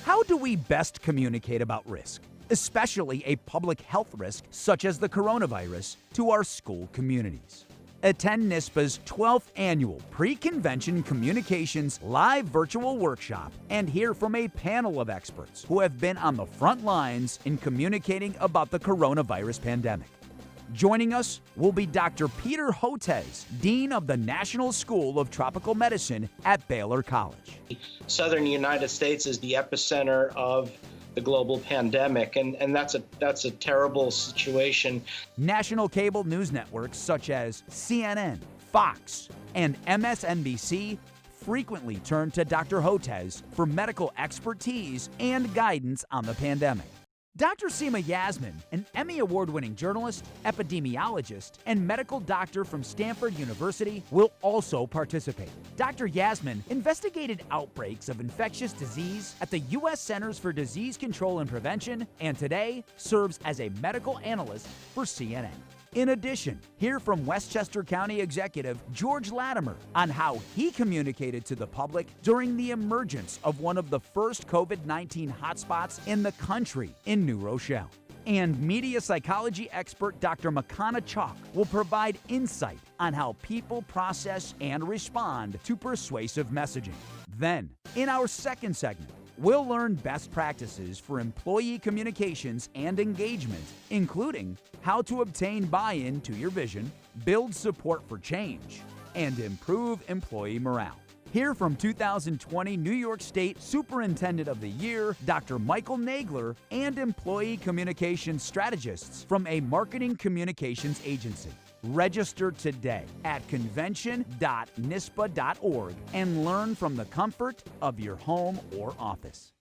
How do we best communicate about risk, especially a public health risk such as the coronavirus, to our school communities? Attend NYSSBA's 12th annual Pre-Convention Communications live virtual workshop and hear from a panel of experts who have been on the front lines in communicating about the coronavirus pandemic. Joining us will be Dr. Peter Hotez, Dean of the National School of Tropical Medicine at Baylor College. Southern United States is the epicenter of the global pandemic, and that's a terrible situation. National cable news networks such as CNN, Fox, and MSNBC frequently turn to Dr. Hotez for medical expertise and guidance on the pandemic. Dr. Seema Yasmin, an Emmy Award-winning journalist, epidemiologist, and medical doctor from Stanford University, will also participate. Dr. Yasmin investigated outbreaks of infectious disease at the U.S. Centers for Disease Control and Prevention, and today serves as a medical analyst for CNN. In addition, hear from Westchester County Executive George Latimer on how he communicated to the public during the emergence of one of the first COVID-19 hotspots in the country in New Rochelle. And media psychology expert Dr. Makana Chalk will provide insight on how people process and respond to persuasive messaging. Then, in our second segment, we'll learn best practices for employee communications and engagement, including how to obtain buy-in to your vision, build support for change, and improve employee morale. Hear from 2020 New York State Superintendent of the Year, Dr. Michael Nagler, and employee communications strategists from a marketing communications agency. Register today at convention.nyssba.org and learn from the comfort of your home or office.